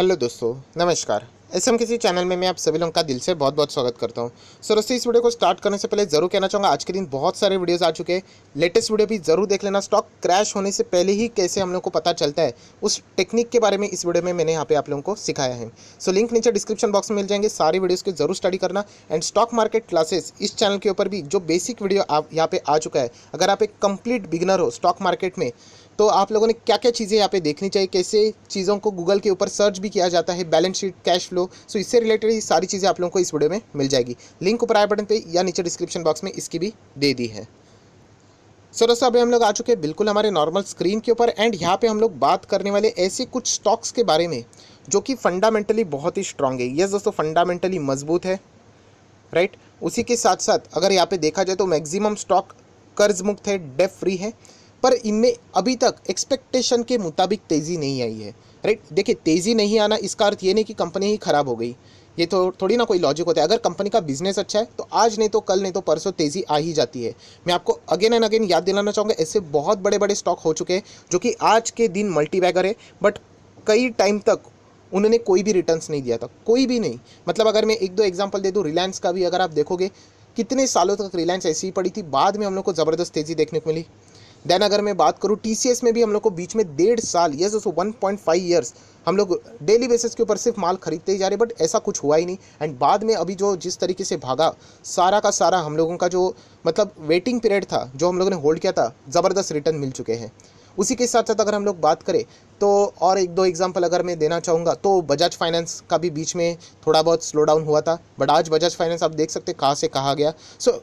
Hello दोस्तों, नमस्कार। SM किसी चैनल में मैं आप सभी लोगों का दिल से बहुत बहुत स्वागत करता हूं। सो दोस्तों, इस वीडियो को स्टार्ट करने से पहले ज़रूर कहना चाहूँगा, आज के दिन बहुत सारे वीडियोस आ चुके हैं। लेटेस्ट वीडियो भी ज़रूर देख लेना। स्टॉक क्रैश होने से पहले ही कैसे हम लोग को पता चलता है, उस टेक्निक के बारे में इस वीडियो में मैंने यहाँ पे आप लोगों को सिखाया है। सो लिंक नीचे डिस्क्रिप्शन बॉक्स में मिल जाएंगे, सारी वीडियोज़ को जरूर स्टडी करना। एंड स्टॉक मार्केट क्लासेस इस चैनल के ऊपर भी जो बेसिक वीडियो आप यहाँ पे आ चुका है, अगर आप एक कंप्लीट बिगिनर हो स्टॉक मार्केट में, तो आप लोगों ने क्या क्या चीज़ें यहाँ पे देखनी चाहिए, कैसे चीज़ों को गूगल के ऊपर सर्च भी किया जाता है, बैलेंस शीट, कैश फ्लो, सो इससे रिलेटेड ये सारी चीज़ें आप लोगों को इस वीडियो में मिल जाएगी। लिंक ऊपर आई बटन पे या नीचे डिस्क्रिप्शन बॉक्स में इसकी भी दे दी है। सो दोस्तों, अभी हम लोग आ चुके हैं बिल्कुल हमारे नॉर्मल स्क्रीन के ऊपर। एंड यहाँ पे हम लोग बात करने वाले ऐसे कुछ स्टॉक्स के बारे में जो कि फंडामेंटली बहुत ही स्ट्रांग है। यस दोस्तों, फंडामेंटली मजबूत है, राइट। उसी के साथ साथ अगर यहाँ पे देखा जाए तो मैक्सिमम स्टॉक कर्ज मुक्त है, डेट फ्री है, पर इनमें अभी तक एक्सपेक्टेशन के मुताबिक तेज़ी नहीं आई है, राइट। देखिए, तेज़ी नहीं आना इसका अर्थ ये नहीं कि कंपनी ही ख़राब हो गई। ये तो थोड़ी ना कोई लॉजिक होता है। अगर कंपनी का बिजनेस अच्छा है तो आज नहीं तो कल, नहीं तो परसों तेज़ी आ ही जाती है। मैं आपको अगेन एंड अगेन याद दिलाना चाहूँगा, ऐसे बहुत बड़े बड़े स्टॉक हो चुके हैं जो कि आज के दिन मल्टीबैगर है, बट कई टाइम तक उन्होंने कोई भी रिटर्न्स नहीं दिया था, कोई भी नहीं। मतलब अगर मैं एक दो एग्जांपल दे दूं, रिलायंस का भी अगर आप देखोगे, कितने सालों तक रिलायंस ऐसी ही पड़ी थी, बाद में हम लोग को ज़बरदस्त तेज़ी देखने को मिली। देन अगर मैं बात करूँ टीसीएस में भी हम लोग को बीच में 1.5 साल, यस दोस्तों 1.5 ईयर्स, हम लोग डेली बेसिस के ऊपर सिर्फ माल खरीदते ही जा रहे, बट ऐसा कुछ हुआ ही नहीं। एंड बाद में अभी जो जिस तरीके से भागा, सारा का सारा हम लोगों का जो मतलब वेटिंग पीरियड था, जो हम लोगों ने होल्ड किया था, ज़बरदस्त रिटर्न मिल चुके हैं। उसी के साथ साथ अगर हम लोग बात करें तो और एक दो एग्जांपल अगर मैं देना चाहूँगा तो बजाज फाइनेंस का भी बीच में थोड़ा बहुत स्लो डाउन हुआ था, बट आज बजाज फाइनेंस आप देख सकते हैं कहाँ से कहाँ गया। सो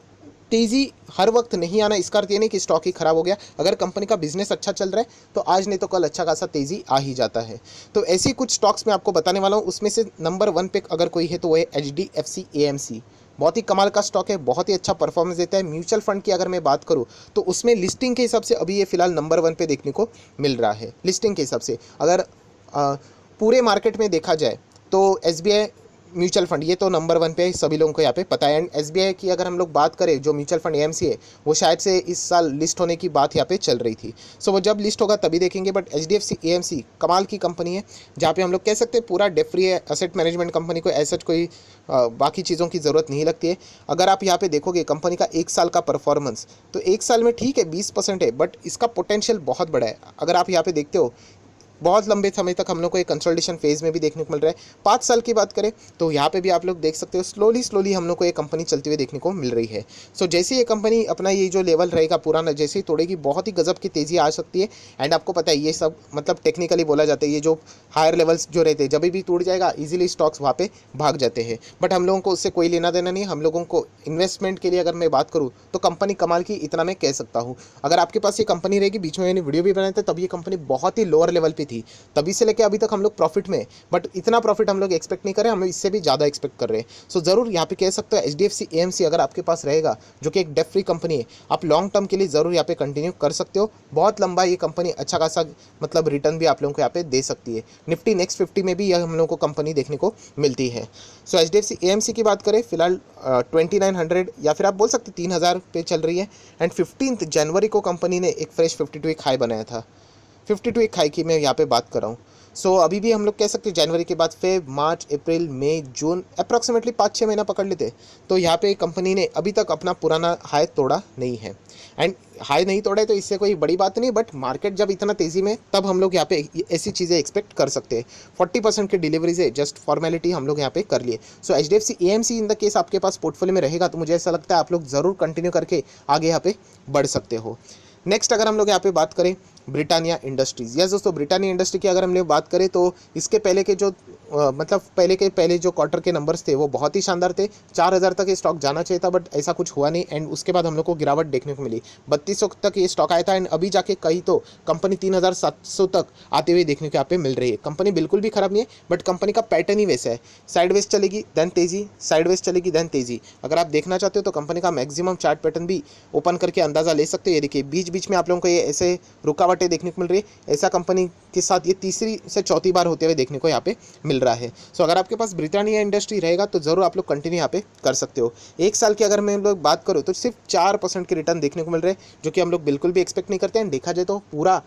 तेज़ी हर वक्त नहीं आना इसका अर्थ ये नहीं कि स्टॉक ही खराब हो गया। अगर कंपनी का बिजनेस अच्छा चल रहा है तो आज नहीं तो कल अच्छा खासा तेज़ी आ ही जाता है। तो ऐसी कुछ स्टॉक्स मैं आपको बताने वाला हूँ, उसमें से नंबर 1 पे अगर कोई है तो वो है HDFC AMC। बहुत ही कमाल का स्टॉक है, बहुत ही अच्छा परफॉर्मेंस देता है। म्यूचुअल फंड की अगर मैं बात करूँ तो उसमें लिस्टिंग के हिसाब से अभी ये फिलहाल नंबर 1 पे देखने को मिल रहा है। लिस्टिंग के हिसाब से अगर पूरे मार्केट में देखा जाए तो SBI म्यूचुअल फंड ये तो नंबर 1 पे सभी लोगों को यहाँ पे पता है। एंड SBI की अगर हम लोग बात करें, जो म्यूचुअल फंड AMC है, वो शायद से इस साल लिस्ट होने की बात यहाँ पे चल रही थी। सो वो जब लिस्ट होगा तभी देखेंगे। बट HDFC AMC कमाल की कंपनी है, जहाँ पे हम लोग कह सकते हैं पूरा डेट फ्री है। असेट मैनेजमेंट कंपनी को ऐसा कोई बाकी चीज़ों की ज़रूरत नहीं लगती है। अगर आप यहाँ पे देखोगे कंपनी का 1 साल का परफॉर्मेंस, तो 1 साल में ठीक है 20% है, बट इसका पोटेंशियल बहुत बड़ा है। अगर आप यहाँ पे देखते हो, बहुत लंबे समय तक हम लोग को एक कंसोलिडेशन फेज़ में भी देखने को मिल रहा है। 5 साल की बात करें तो यहाँ पे भी आप लोग देख सकते हो, स्लोली स्लोली हम लोग को ये कंपनी चलती हुई देखने को मिल रही है। सो जैसे ये कंपनी अपना ये जो लेवल रहेगा पुराना, जैसे ही तोड़ेगी, बहुत ही गजब की तेज़ी आ सकती है। एंड आपको पता है ये सब मतलब टेक्निकली बोला जाता है, ये जो हायर लेवल्स जो रहते हैं जब भी टूट जाएगा ईजिली स्टॉक्स वहाँ पे भाग जाते हैं। बट हम लोगों को उससे कोई लेना देना नहीं। हम लोगों को इन्वेस्टमेंट के लिए अगर मैं बात करूँ तो कंपनी कमाल की, इतना मैं कह सकता हूँ। अगर आपके पास ये कंपनी रहेगी, बीच में मैंने वीडियो भी बनाया था, तब ये कंपनी बहुत ही लोअर लेवल पर थी, तभी से लेके अभी तक हम लोग प्रॉफिट में, बट इतना प्रॉफिट हम लोग एक्सपेक्ट नहीं कर रहे, हम इससे भी ज़्यादा एक्सपेक्ट कर रहे हैं। सो ज़रूर यहाँ पे कह सकते हो HDFC AMC अगर आपके पास रहेगा, जो कि एक डेट फ्री कंपनी है, आप लॉन्ग टर्म के लिए ज़रूर यहाँ पे कंटिन्यू कर सकते हो। बहुत लंबा ये कंपनी अच्छा खासा मतलब रिटर्न भी आप लोगों को यहाँ पे दे सकती है। निफ्टी नेक्स्ट 50 में भी यह हम लोगों को कंपनी देखने को मिलती है। सो HDFC AMC की बात करें, फिलहाल 2900 या फिर आप बोल सकते 3000 पे चल रही है। एंड 15 जनवरी को कंपनी ने एक फ्रेश 52 एक हाई बनाया था। 52 एक हाई की मैं यहाँ पे बात कर रहा हूँ। सो अभी भी हम लोग कह सकते हैं जनवरी के बाद फेब, मार्च, अप्रैल, मई, जून, अप्रॉक्सीमेटली 5-6 महीना पकड़ लेते, तो यहाँ पे कंपनी ने अभी तक अपना पुराना हाई तोड़ा नहीं है। एंड हाई नहीं तोड़ा है तो इससे कोई बड़ी बात नहीं, बट मार्केट जब इतना तेज़ी में, तब हम लोग यहाँ पे ऐसी चीज़ें एक्सपेक्ट कर सकते हैं। 40% की डिलीवरीज है, जस्ट फॉर्मेलिटी हम लोग यहाँ पे कर लिए। सो HDFC AMC in the case आपके पास पोर्टफोलियो में रहेगा तो मुझे ऐसा लगता है आप लोग ज़रूर कंटिन्यू करके आगे यहाँ पे बढ़ सकते हो। नेक्स्ट अगर हम लोग यहाँ पे बात करें ब्रिटानिया इंडस्ट्रीज़, यस दोस्तों, ब्रिटानिया इंडस्ट्री की अगर हम लोग बात करें तो इसके पहले के जो मतलब पहले जो क्वार्टर के नंबर्स थे वो बहुत ही शानदार थे। 4000 तक ये स्टॉक जाना चाहिए था, बट ऐसा कुछ हुआ नहीं। एंड उसके बाद हम लोग को गिरावट देखने को मिली, 3200 तक ये स्टॉक आया था। एंड अभी जाके कहीं तो कंपनी 3700 तक आते हुए देखने को यहाँ पे मिल रही है। कंपनी बिल्कुल भी खराब नहीं है, बट कंपनी का पैटर्न ही वैसा है, साइडवेज चलेगी देन तेज़ी, साइडवेज चलेगी देन तेज़ी। अगर आप देखना चाहते हो तो कंपनी का मैक्सिमम चार्ट पैटर्न भी ओपन करके अंदाज़ा ले सकते हो। ये देखिए बीच बीच में आप लोगों को ये ऐसे रुकावटें देखने को मिल रही है। ऐसा कंपनी के साथ ये तीसरी से चौथी बार होते हुए देखने को यहाँ पे मिल रहा है। सो अगर आपके पास ब्रिटानिया इंडस्ट्री रहेगा तो ज़रूर आप लोग कंटिन्यू यहाँ पे कर सकते हो। 1 साल की अगर मैं लोग बात करूँ तो सिर्फ 4% के रिटर्न देखने को मिल रहे हैं, जो कि हम लोग बिल्कुल भी एक्सपेक्ट नहीं करते हैं। देखा जाए तो पूरा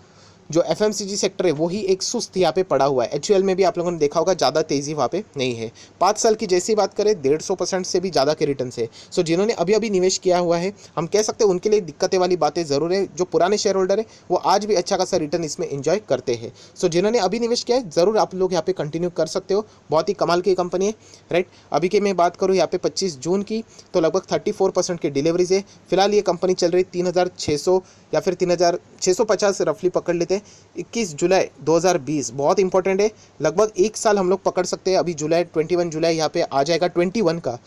जो FMCG सेक्टर है वही एक सुस्त यहाँ पे पड़ा हुआ है। HUL में भी आप लोगों ने देखा होगा, ज़्यादा तेज़ी वहाँ पे नहीं है। 5 साल की जैसी बात करें 150% से भी ज़्यादा के रिटर्न है। सो जिन्होंने अभी अभी निवेश किया हुआ है, हम कह सकते हैं उनके लिए दिक्कतें वाली बातें ज़रूर है। जो पुराने शेयर होल्डर है वो आज भी अच्छा खासा रिटर्न इसमें एंजॉय करते हैं। सो जिन्होंने अभी निवेश किया है ज़रूर आप लोग यहाँ पे कंटिन्यू कर सकते हो। बहुत ही कमाल की कंपनी है, राइट। अभी की मैं बात करूँ यहाँ पे 25 जून की, तो लगभग 34% की डिलीवरीज है। फिलहाल ये कंपनी चल रही 3600 या फिर 3650 रफली पकड़ लेते हैं। 21 जुलाई 2020 बहुत इंपॉर्टेंट है, लगभग एक साल हम लोग पकड़ सकते हैं। अभी जुलाई 21 जुलाई यहाँ पे आ जाएगा 21 का,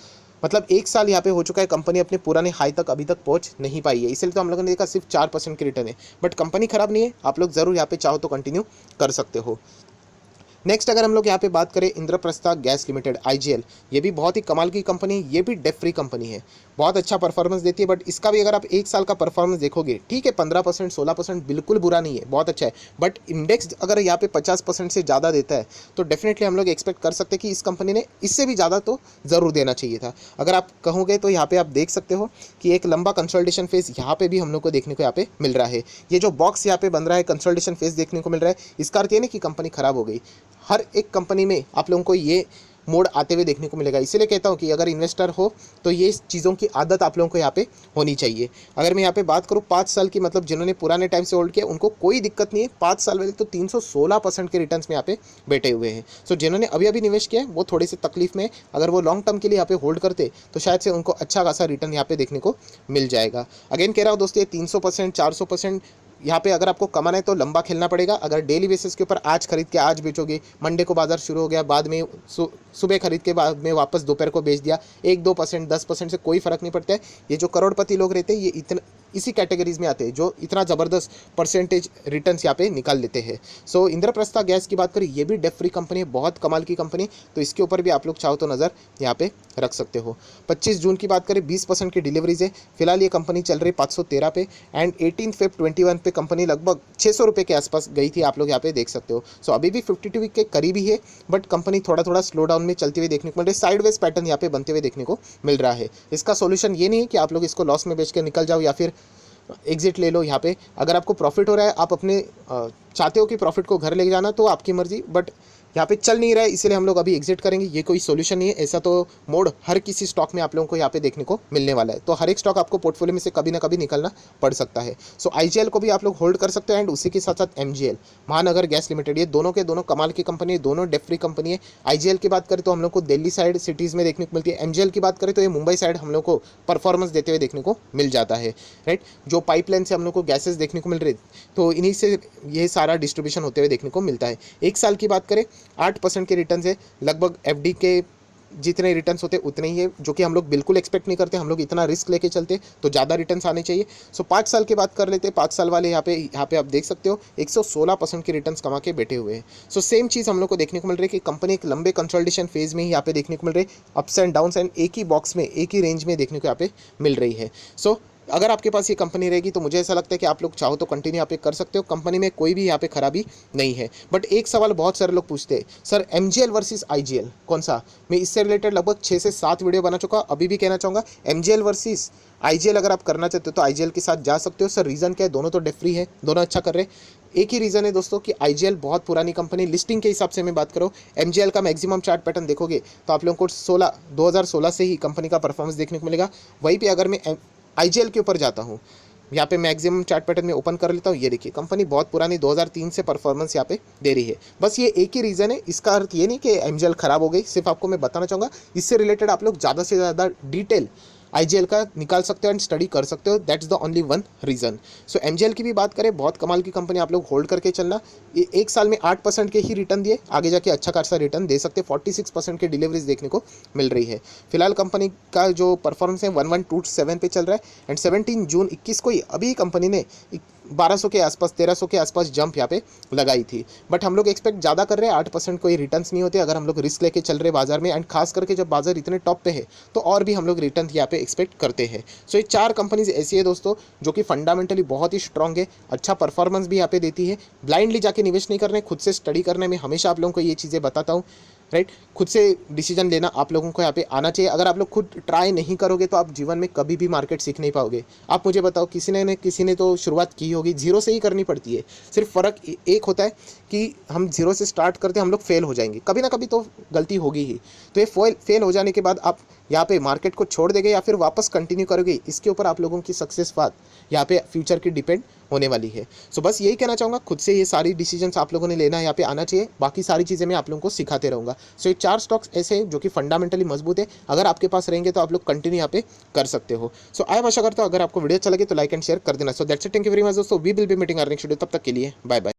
मतलब एक साल यहाँ पे हो चुका है। कंपनी अपने पुराने हाई तक अभी तक पहुँच नहीं पाई है, इसलिए तो हम लोगों ने देखा सिर्फ 4% की रिटर्न है। बट कंपनी खराब नहीं है, आप लोग ज़रूर यहाँ पे चाहो तो कंटिन्यू कर सकते हो। नेक्स्ट अगर हम लोग यहाँ पे बात करें इंद्रप्रस्थ गैस लिमिटेड IGL, ये भी बहुत ही कमाल की कंपनी है। ये भी डेट फ्री कंपनी है, बहुत अच्छा परफॉर्मेंस देती है। बट इसका भी अगर आप एक साल का परफॉर्मेंस देखोगे, ठीक है 15% 16% बिल्कुल बुरा नहीं है, बहुत अच्छा है। बट इंडेक्स अगर यहाँ पे 50% से ज़्यादा देता है तो डेफिनेटली हम लोग एक्सपेक्ट कर सकते हैं कि इस कंपनी ने इससे भी ज़्यादा तो ज़रूर देना चाहिए था। अगर आप कहोगे तो यहाँ पे आप देख सकते हो कि एक लंबा कंसोलिडेशन फेज यहाँ पे भी हम लोग को देखने को यहाँ पे मिल रहा है। ये जो बॉक्स यहाँ पे बन रहा है, कंसोलिडेशन फेज देखने को मिल रहा है, इसका अर्थ ये नहीं कि कंपनी खराब हो गई। हर एक कंपनी में आप लोगों को ये मोड आते हुए देखने को मिलेगा। इसीलिए कहता हूँ कि अगर इन्वेस्टर हो तो ये चीज़ों की आदत आप लोगों को यहाँ पे होनी चाहिए। अगर मैं यहाँ पे बात करूँ 5 साल की, मतलब जिन्होंने पुराने टाइम से होल्ड किया उनको कोई दिक्कत नहीं है। 5 साल वाले तो 316% के रिटर्न्स में यहाँ पे बैठे हुए हैं। सो जिन्होंने अभी अभी निवेश किया है वो थोड़ी सी तकलीफ में, अगर वो लॉन्ग टर्म के लिए यहाँ पे होल्ड करते तो शायद से उनको अच्छा खासा रिटर्न यहाँ पे देखने को मिल जाएगा। अगेन कह रहा हूँ दोस्तों, 300% 400% यहाँ पे अगर आपको कमाना है तो लंबा खेलना पड़ेगा। अगर डेली बेसिस के ऊपर आज खरीद के आज बेचोगे, मंडे को बाजार शुरू हो गया, बाद में सुबह खरीद के बाद में वापस दोपहर को बेच दिया, 1-2% 10% से कोई फर्क नहीं पड़ता है। ये जो करोड़पति लोग रहते हैं ये इतना इसी कैटेगरीज में आते हैं जो इतना ज़बरदस्त परसेंटेज रिटर्न्स यहाँ पे निकाल लेते हैं। सो इंद्रप्रस्थ गैस की बात करें, ये भी डेट फ्री कंपनी है, बहुत कमाल की कंपनी, तो इसके ऊपर भी आप लोग चाहो तो नज़र यहाँ पे रख सकते हो। 25 जून की बात करें 20% की डिलीवरीज है। फिलहाल ये कंपनी चल रही 513 पे एंड 18 Feb 21 पे कंपनी लगभग 600 रुपये के आसपास गई थी, आप लोग यहाँ पे देख सकते हो। सो अभी भी 52 वीक के करीब ही है, बट कंपनी थोड़ा थोड़ा स्लो डाउन में चलती हुई देखने को मिल रही है। साइडवेज पैटर्न यहाँ पे बनते हुए देखने को मिल रहा है। इसका सोल्यूशन ये नहीं है कि आप लोग इसको लॉस में बेच के निकल जाओ या फिर एग्जिट ले लो। यहाँ पे अगर आपको प्रॉफिट हो रहा है, आप अपने चाहते हो कि प्रॉफिट को घर ले जाना, तो आपकी मर्जी, बट यहाँ पे चल नहीं रहा है इसलिए हम लोग अभी एग्जिट करेंगे, ये कोई सोल्यूशन नहीं है। ऐसा तो मोड हर किसी स्टॉक में आप लोगों को यहाँ पे देखने को मिलने वाला है, तो हर एक स्टॉक आपको पोर्टफोलियो में से कभी ना कभी निकलना पड़ सकता है। सो IGL को भी आप लोग होल्ड कर सकते हो एंड उसी के साथ साथ MGL महानगर गैस लिमिटेड, ये दोनों के दोनों कमाल की कंपनी है, दोनों डेट फ्री कंपनी है। IGL की बात करें तो हम लोग को दिल्ली साइड सिटीज़ में देखने को मिलती है। MGL की बात करें तो ये मुंबई साइड हम लोग को परफॉर्मेंस देते हुए देखने को मिल जाता है, राइट। जो पाइपलाइन से हम लोग को गैसेज देखने को मिल रही तो इन्हीं से ये सारा डिस्ट्रीब्यूशन होते हुए देखने को मिलता है। एक साल की बात करें 8% के रिटर्न है, लगभग FD के जितने रिटर्न्स होते उतने ही है, जो कि हम लोग बिल्कुल एक्सपेक्ट नहीं करते। हम लोग इतना रिस्क लेके चलते तो ज़्यादा रिटर्न्स आने चाहिए। सो 5 साल की बात कर लेते हैं। 5 साल वाले यहाँ पे आप देख सकते हो 116% के रिटर्न्स कमा के बैठे हुए हैं। सो सेम चीज़ हम लोग को देखने को मिल रही है कि कंपनी एक लंबे कंसोलिडेशन फेज में ही यहाँ पे देखने को मिल रही है। अप्स एंड डाउन्स एंड एक ही बॉक्स में एक ही रेंज में देखने को यहाँ पे मिल रही है। सो अगर आपके पास ये कंपनी रहेगी तो मुझे ऐसा लगता है कि आप लोग चाहो तो कंटिन्यू यहाँ पे कर सकते हो। कंपनी में कोई भी यहाँ पे खराबी नहीं है। बट एक सवाल बहुत सारे लोग पूछते हैं, सर MGL वर्सेस IGL कौन सा? मैं इससे रिलेटेड लगभग 6 से 7 वीडियो बना चुका। अभी भी कहना चाहूँगा MGL वर्सेस IGL अगर आप करना चाहते हो तो IGL के साथ जा सकते हो। सर रीज़न क्या है? दोनों तो डेट फ्री है, दोनों अच्छा कर रहे हैं। एक ही रीज़न है दोस्तों कि IGL बहुत पुरानी कंपनी, लिस्टिंग के हिसाब से मैं बात करूँ MGL का मैक्सिमम चार्ट पैटर्न देखोगे तो आप लोगों को 2016 से ही कंपनी का परफॉर्मेंस देखने को मिलेगा। वहीं पे अगर मैं IGL के ऊपर जाता हूँ, यहाँ पे मैक्सिमम चार्ट पैटर्न में ओपन कर लेता हूँ, ये देखिए कंपनी बहुत पुरानी 2003 से परफॉर्मेंस यहाँ पे दे रही है। बस ये एक ही रीज़न है, इसका अर्थ ये नहीं कि MGL खराब हो गई। सिर्फ आपको मैं बताना चाहूँगा, इससे रिलेटेड आप लोग ज़्यादा से ज़्यादा डिटेल IGL का निकाल सकते हो एंड स्टडी कर सकते हो। That's the only one reason. So MGL की भी बात करें, बहुत कमाल की कंपनी, आप लोग होल्ड करके चलना। ये एक साल में 8% के ही रिटर्न दिए, आगे जाके अच्छा खासा रिटर्न दे सकते। 46% के डिलीवरीज देखने को मिल रही है। फिलहाल कंपनी का जो परफॉर्मेंस है 1127 पे चल रहा है एंड 17 जून 21 को ही अभी कंपनी ने 1200 के आसपास 1300 के आसपास जंप यहाँ पे लगाई थी। बट हम लोग एक्सपेक्ट ज़्यादा कर रहे हैं, 8% कोई रिटर्न्स नहीं होते अगर हम लोग रिस्क लेके चल रहे बाजार में। एंड खास करके जब बाजार इतने टॉप पे है तो और भी हम लोग रिटर्न यहाँ पे एक्सपेक्ट करते हैं। सो ये 4 कंपनीज ऐसी है दोस्तों जो कि फंडामेंटली बहुत ही स्ट्रॉन्ग है, अच्छा परफॉर्मेंस भी यहाँ पे देती है। ब्लाइंडली जाके निवेश नहीं करने, खुद से स्टडी करने में हमेशा आप लोगों को ये चीज़ें बताता हूँ, राइट। खुद से डिसीजन लेना आप लोगों को यहाँ पे आना चाहिए। अगर आप लोग खुद ट्राई नहीं करोगे तो आप जीवन में कभी भी मार्केट सीख नहीं पाओगे। आप मुझे बताओ, किसी ने तो शुरुआत की होगी, जीरो से ही करनी पड़ती है। सिर्फ फ़र्क एक होता है कि हम जीरो से स्टार्ट करते हैं, हम लोग फेल हो जाएंगे, कभी ना कभी तो गलती होगी ही। तो ये फेल हो जाने के बाद आप यहाँ पे मार्केट को छोड़ देंगे या फिर वापस कंटिन्यू करोगे, इसके ऊपर आप लोगों की सक्सेस बात यहाँ पे फ्यूचर की डिपेंड होने वाली है। सो बस यही कहना चाहूँगा, खुद से ये सारी डिसीजंस आप लोगों ने लेना है, यहाँ पे आना चाहिए। बाकी सारी चीज़ें मैं आप लोगों को सिखाते रहूँगा। सो ये 4 स्टॉक्स ऐसे हैं जो कि फंडामेंटली मजबूत है, अगर आपके पास रहेंगे तो आप लोग कंटिन्यू यहाँ पे कर सकते हो। सो आई आशा करता हूँ अगर आपको वीडियो अच्छा लगे तो लाइक एंड शेयर कर देना। So that's it, thank you very much दोस्तों, we will be meeting earning schedule, तब तक के लिए बाय बाय।